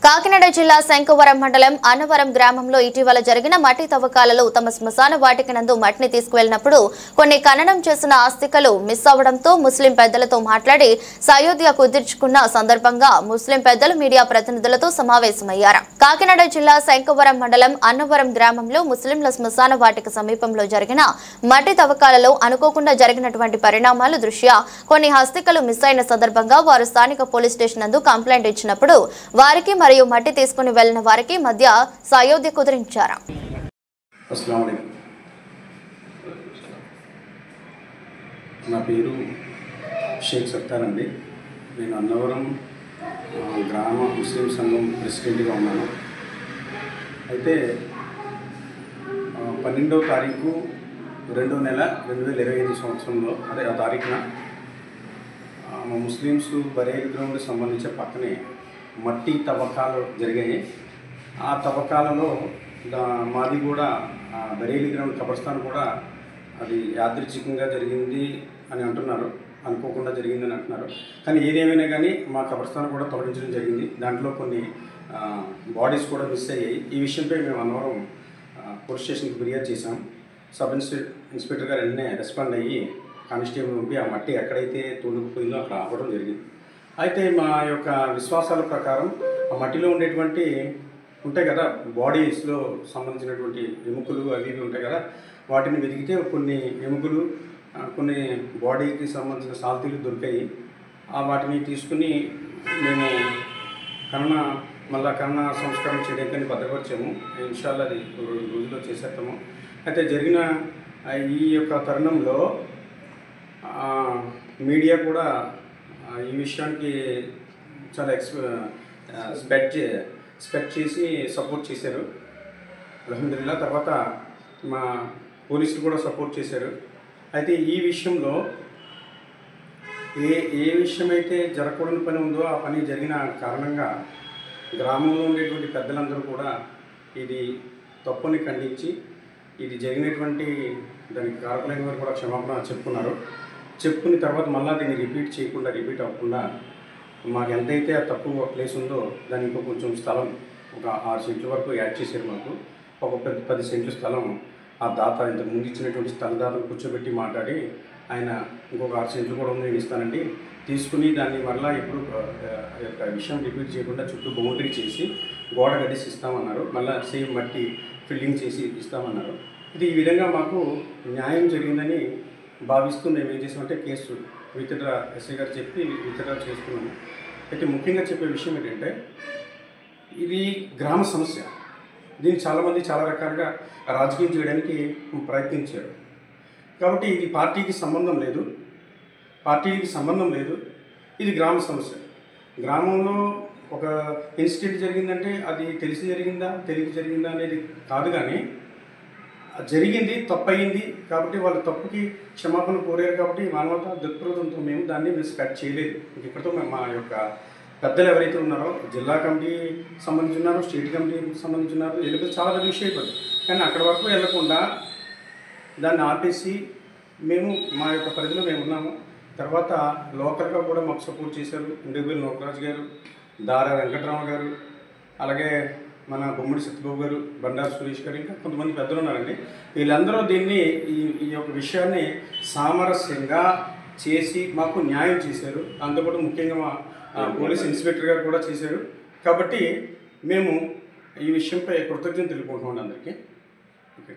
కాకినాడ జిల్లా శంకవరం మండలం అన్నవరం గ్రామంలో ఇటీవల జరిగిన మట్టి తవ్వకాలలో తమ శ్మశాన వాటికనందు మట్టిని తీసుకువెళ్లినప్పుడు కొన్ని ఖననం చేసిన ఆస్తికలు మిస్ అవడంతో ముస్లిం పెద్దలతో మాట్లాడి సయోధ్య కుదుర్చుకున్న సందర్భంగా ముస్లిం పెద్దలు మీడియా ప్రతినిధులతో సమావేశమయ్యారు. కాకినాడ జిల్లా శంకవరం మండలం అన్నవరం గ్రామంలో ముస్లింల శ్మశాన వాటిక సమీపంలో జరిగిన మట్టి తవ్వకాలలో అనుకోకుండా జరిగినటువంటి పరిణామాల దృష్ట్యా కొన్ని ఆస్తికలు మిస్ అయిన సందర్భంగా వారు స్థానిక పోలీస్ స్టేషన్ నందు కంప్లైంట్ ఇచ్చినప్పుడు వారికి మరియు మట్టి తీసుకుని వెళ్లిన వారికి మధ్య సయోధ్య కుదిరించారు. నా పేరు షేక్ సత్తార్ అండి. నేను అన్నవరం గ్రామ ముస్లిం సంఘం ప్రెసిడెంట్గా ఉన్నాను. అయితే 12వ తారీఖు 2వ నెల 2025 సంవత్సరంలో అదే ఆ తారీఖున మా ముస్లిమ్స్ బరేలి గ్రౌండ్కి సంబంధించిన పక్కనే మట్టి తవ్వకాలు జరిగాయి. ఆ తవ్వకాలలో మాది కూడా బరేలి గ్రౌండ్ కబర్స్థాన్ కూడా అది యాదృచ్ఛికంగా జరిగింది అని అంటున్నారు, అనుకోకుండా జరిగిందని అంటున్నారు. కానీ ఏదేమైనా కానీ మా కబర్స్థాన్ కూడా తొలగించడం జరిగింది. దాంట్లో కొన్ని బాడీస్ కూడా మిస్ అయ్యాయి. ఈ విషయంపై మేము అన్నవరం పోలీస్ స్టేషన్కి ఫిర్యాదు చేశాం. సబ్ ఇన్స్పెక్టర్ గారు వెంటనే రెస్పాండ్ అయ్యి కానిస్టేబుల్ పంపి ఆ మట్టి ఎక్కడైతే తోడుకుపోయిందో అక్కడ ఆపడం జరిగింది. అయితే మా యొక్క విశ్వాసాల ప్రకారం ఆ మట్టిలో ఉండేటువంటి ఉంటాయి కదా, బాడీస్లో సంబంధించినటువంటి ఎముకలు అవి ఉంటాయి కదా, వాటిని వెతికితే కొన్ని ఎముకలు కొన్ని బాడీకి సంబంధించిన సాల్తీలు దొరికాయి. వాటిని తీసుకుని మేము కన్న సంస్కారం చేయడానికి భద్రపరిచాము. ఇన్షాల్లా అది 2 రోజుల్లో చేసేస్తాము. అయితే జరిగిన ఈ యొక్క తరుణంలో మీడియా కూడా ఈ విషయానికి చాలా ఎక్స్పెక్ట్ చేసి సపోర్ట్ చేశారు. అల్హమ్దులిల్లా. తర్వాత మా పోలీసులు కూడా సపోర్ట్ చేశారు. అయితే ఈ విషయంలో ఏ విషయం అయితే జరగకూడని పని ఉందో ఆ పని జరిగిన కారణంగా గ్రామంలో ఉండేటువంటి పెద్దలందరూ కూడా ఇది తప్పుని ఖండించి ఇది జరిగినటువంటి దానికి కారకులైన వారు కూడా క్షమాపణ చెప్పుకున్న తర్వాత మళ్ళీ దీన్ని రిపీట్ అవ్వకుండా మాకు ఎంతైతే ఆ తక్కువ ప్లేస్ ఉందో దానికి కొంచెం స్థలం ఒక 6 సెంట్ల వరకు యాడ్ చేశారు. మాకు ఒక 10 సెంట్ల స్థలం ఆ దాత ఇంతకు ముందు ఇచ్చినటువంటి స్థలదాతను కూర్చోబెట్టి మాట్లాడి ఆయన ఇంకొక 6 సెంట్లు కూడా ఉంది నేను ఇస్తానండి తీసుకుని దాన్ని మళ్ళీ ఎప్పుడు యొక్క విషయం రిపీట్ చేయకుండా చుట్టూ బౌండరీ చేసి గోడ కట్టేసి ఇస్తామన్నారు. మళ్ళీ సేమ్ మట్టి ఫిల్లింగ్ చేసి ఇస్తామన్నారు. ఇది ఈ విధంగా మాకు న్యాయం జరిగిందని భావిస్తూ మేము ఏం చేసామంటే కేసు విత్డ్రా ఎస్ఐ గారు చెప్పి విత్డ్రా చేసుకున్నాము. అయితే ముఖ్యంగా చెప్పే విషయం ఏంటంటే ఇది గ్రామ సమస్య. దీన్ని చాలామంది చాలా రకాలుగా రాజకీయం చేయడానికి ప్రయత్నించారు. కాబట్టి ఇది పార్టీకి సంబంధం లేదు. ఇది గ్రామ సమస్య. గ్రామంలో ఒక ఇన్సిడెంట్ జరిగిందంటే అది తెలియక జరిగిందా అనేది కాదు, కానీ జరిగింది, తప్పయింది కాబట్టి వాళ్ళ తప్పుకి క్షమాపణ కోరారు. కాబట్టి మానవతా దృక్పథంతో మేము దాన్ని మిస్కట్ చేయలేదు. ఇక్కడితో మా యొక్క పెద్దలు ఎవరైతే ఉన్నారో జిల్లా కమిటీ సంబంధించి ఉన్నారో స్టేట్ కమిటీకి సంబంధించి ఉన్నారో వెళ్ళిపోతే చాలా పెద్ద విషయం అయిపోయింది. కానీ అక్కడి వరకు వెళ్లకుండా దాన్ని ఆపేసి మేము మా యొక్క పరిధిలో మేము ఉన్నాము. తర్వాత లోకల్గా కూడా మాకు సపోర్ట్ చేశారు. ఇండివిజువల్ నోకరాజు గారు, దారా వెంకటరామ గారు, అలాగే మన బొమ్మడి సత్యబాబు గారు, బండారు సురేష్ గారు, ఇంకా కొంతమంది పెద్దలు ఉన్నారండి. వీళ్ళందరూ దీన్ని ఈ యొక్క విషయాన్ని సామరస్యంగా చేసి మాకు న్యాయం చేశారు. అంతపాటు ముఖ్యంగా మా పోలీస్ ఇన్స్పెక్టర్ గారు కూడా చేశారు. కాబట్టి మేము ఈ విషయంపై కృతజ్ఞతలు తెలుపుకుంటున్నాం అందరికీ. ఓకే.